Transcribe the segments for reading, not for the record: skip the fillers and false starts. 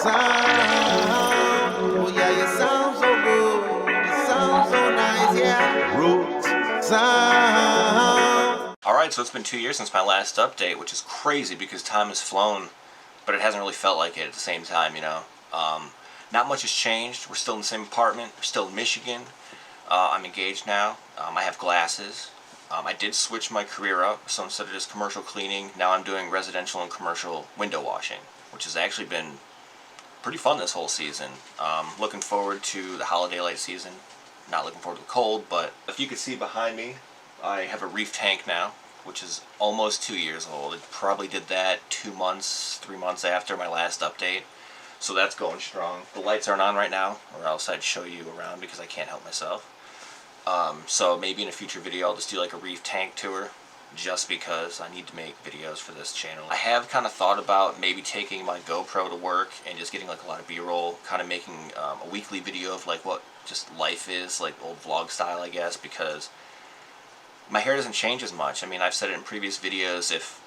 sound. Oh yeah, you sound so good. You sound so nice, yeah. Roots sound. Alright, so it's been 2 years since my last update, which is crazy because time has flown, but it hasn't really felt like it at the same time, you know. Not much has changed. We're still in the same apartment. We're still in Michigan. I'm engaged now. I have glasses. I did switch my career up, so instead of just commercial cleaning, now I'm doing residential and commercial window washing, which has actually been pretty fun this whole season. Looking forward to the holiday light season. Not looking forward to the cold, but if you could see behind me, I have a reef tank now, which is almost 2 years old. It probably did that 2 months, 3 months after my last update. So that's going strong. The lights aren't on right now, or else I'd show you around because I can't help myself. So maybe in a future video I'll just do like a reef tank tour, just because I need to make videos for this channel. I have kind of thought about maybe taking my GoPro to work and just getting like a lot of B-roll, kind of making a weekly video of like what just life is, like old vlog style I guess, because my hair doesn't change as much. I mean, I've said it in previous videos, if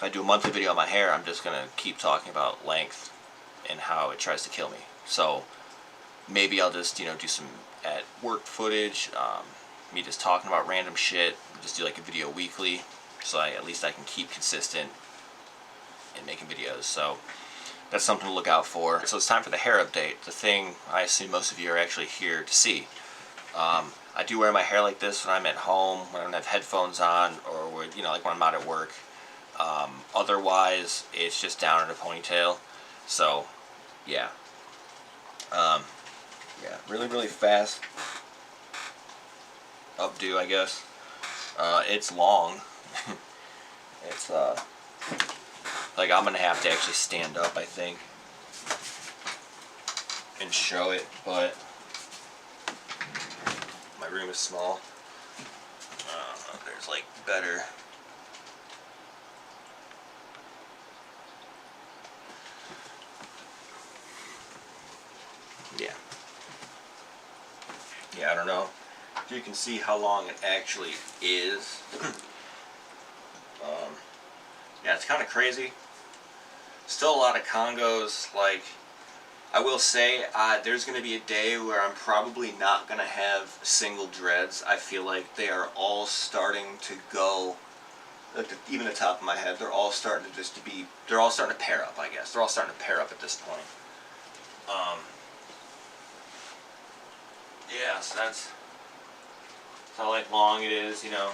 I do a monthly video on my hair, I'm just going to keep talking about length and how it tries to kill me. So maybe I'll just, you know, do some at work footage, me just talking about random shit, just do like a video weekly, so at least I can keep consistent in making videos. So that's something to look out for. So it's time for the hair update, the thing I assume most of you are actually here to see. I do wear my hair like this when I'm at home, when I don't have headphones on, or when, you know, like when I'm not at work. Otherwise, it's just down in a ponytail. So, yeah. Yeah, really fast updo, I guess. It's long. It's, like I'm gonna have to actually stand up, I think, and show it, but my room is small. There's like better. Yeah, I don't know if you can see how long it actually is. Yeah, it's kind of crazy. Still a lot of Congos. Like, I will say, there's going to be a day where I'm probably not going to have single dreads. I feel like they are all starting to go, like even the top of my head, they're all starting to they're all starting to pair up, I guess. They're all starting to pair up at this point. Yeah, so that's how like long it is, you know.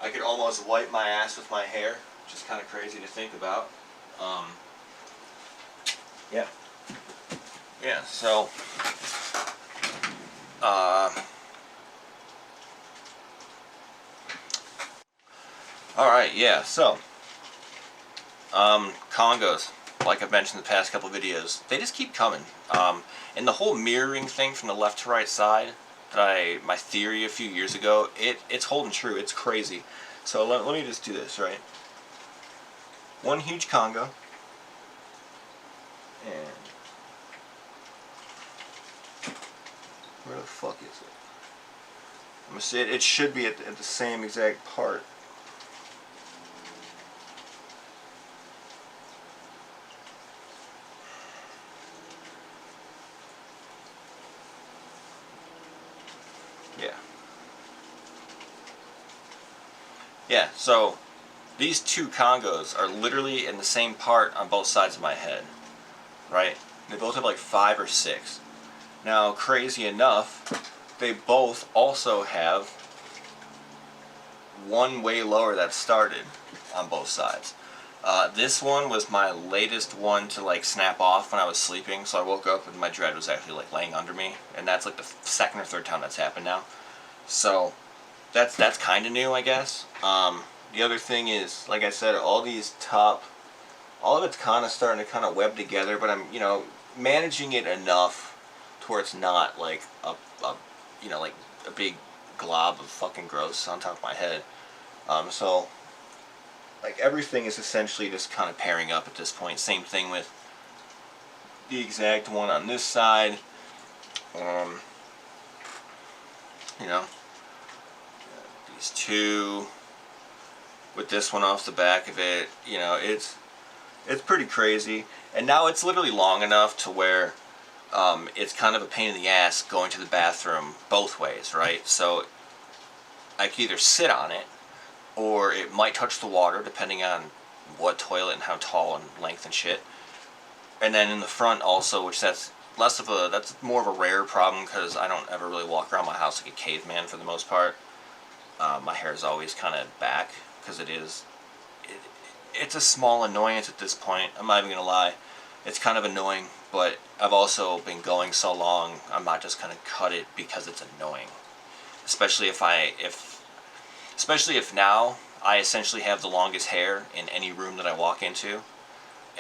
I could almost wipe my ass with my hair, which is kind of crazy to think about. Yeah. Yeah, so alright, yeah, so Congos, like I've mentioned in the past couple videos, they just keep coming. And the whole mirroring thing from the left to right side, that my theory a few years ago, it's holding true. It's crazy. So let me just do this, right? One huge Congo, and where the fuck is it? I'm gonna say it should be at the same exact part. Yeah. Yeah, so these two Congos are literally in the same part on both sides of my head, right? They both have like 5 or 6. Now, crazy enough, they both also have one way lower that started on both sides. This one was my latest one to like snap off when I was sleeping, so I woke up and my dread was actually like laying under me, and that's like the second or third time that's happened now. So that's kind of new, I guess. The other thing is, like I said, all of it's kind of starting to kind of web together, but I'm, you know, managing it enough to where it's not like you know, like a big glob of fucking gross on top of my head. So like everything is essentially just kind of pairing up at this point. Same thing with the exact one on this side. You know, these two with this one off the back of it, you know, it's It's pretty crazy. And now it's literally long enough to where it's kind of a pain in the ass going to the bathroom both ways, right? So I can either sit on it, or it might touch the water depending on what toilet and how tall and length and shit. And then in the front also, which that's more of a rare problem because I don't ever really walk around my house like a caveman for the most part. My hair is always kind of back because it's a small annoyance at this point. I'm not even gonna lie, it's kind of annoying. But I've also been going so long, I'm not just gonna cut it because it's annoying. Especially if now I essentially have the longest hair in any room that I walk into,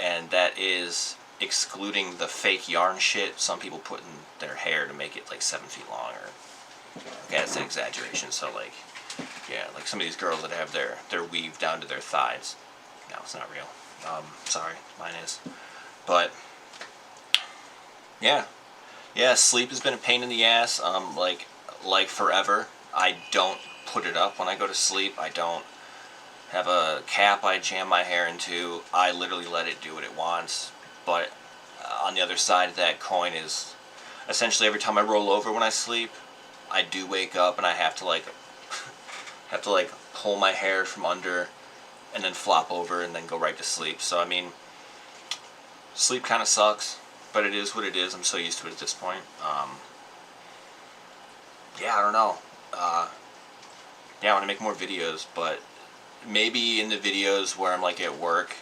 and that is excluding the fake yarn shit some people put in their hair to make it like 7 feet long. Or okay, that's an exaggeration. So like, yeah, like some of these girls that have their weave down to their thighs. No, it's not real. Sorry, mine is. But yeah, sleep has been a pain in the ass. Like forever. I don't put it up when I go to sleep. I don't have a cap I jam my hair into. I literally let it do what it wants. But on the other side of that coin is essentially every time I roll over when I sleep, I do wake up and I have to like pull my hair from under and then flop over and then go right to sleep. So I mean, sleep kind of sucks, but it is what it is. I'm so used to it at this point. Yeah, I don't know. Yeah, I want to make more videos, but maybe in the videos where I'm like at work,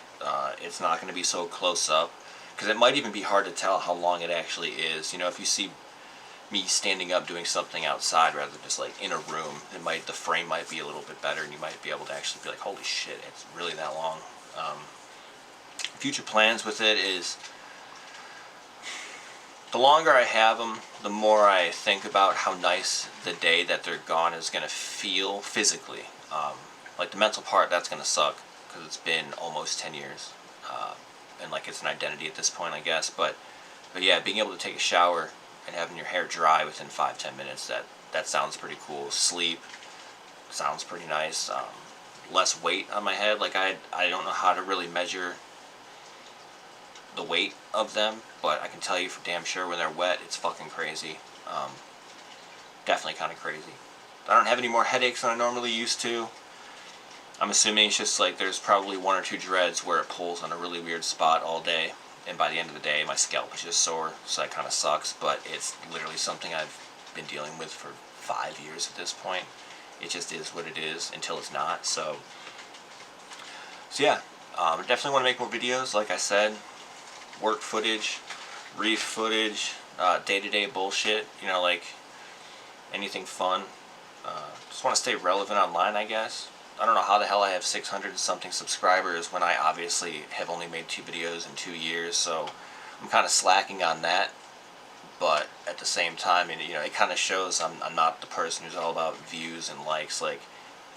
it's not going to be so close up, because it might even be hard to tell how long it actually is. You know, if you see me standing up doing something outside rather than just like in a room, the frame might be a little bit better, and you might be able to actually be like, holy shit, it's really that long. Future plans with it is, the longer I have them, the more I think about how nice the day that they're gone is going to feel physically. Like the mental part, that's going to suck because it's been almost 10 years. And like it's an identity at this point, I guess. But yeah, being able to take a shower and having your hair dry within 5-10 minutes, that sounds pretty cool. Sleep sounds pretty nice. Less weight on my head. Like I don't know how to really measure the weight of them, but I can tell you for damn sure when they're wet, it's fucking crazy. Definitely kind of crazy. I don't have any more headaches than I normally used to. I'm assuming it's just like there's probably 1 or 2 dreads where it pulls on a really weird spot all day, and by the end of the day my scalp is just sore, so that kind of sucks. But it's literally something I've been dealing with for 5 years at this point. It just is what it is until it's not. So yeah, I definitely want to make more videos. Like I said, work footage, reef footage, day-to-day bullshit, you know, like anything fun. Just want to stay relevant online, I guess. I don't know how the hell I have 600 and something subscribers when I obviously have only made 2 videos in 2 years, so I'm kind of slacking on that. But at the same time, you know, it kind of shows I'm not the person who's all about views and likes. Like,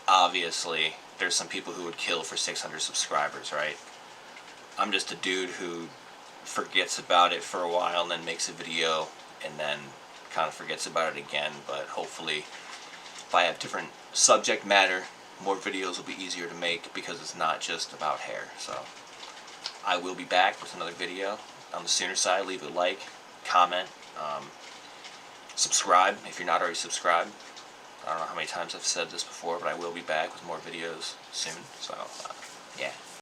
obviously, there's some people who would kill for 600 subscribers, right? I'm just a dude who forgets about it for a while and then makes a video and then kind of forgets about it again. But hopefully, if I have different subject matter, more videos will be easier to make because it's not just about hair. So I will be back with another video. On the sooner side, leave a like, comment, subscribe if you're not already subscribed. I don't know how many times I've said this before, but I will be back with more videos soon. So yeah.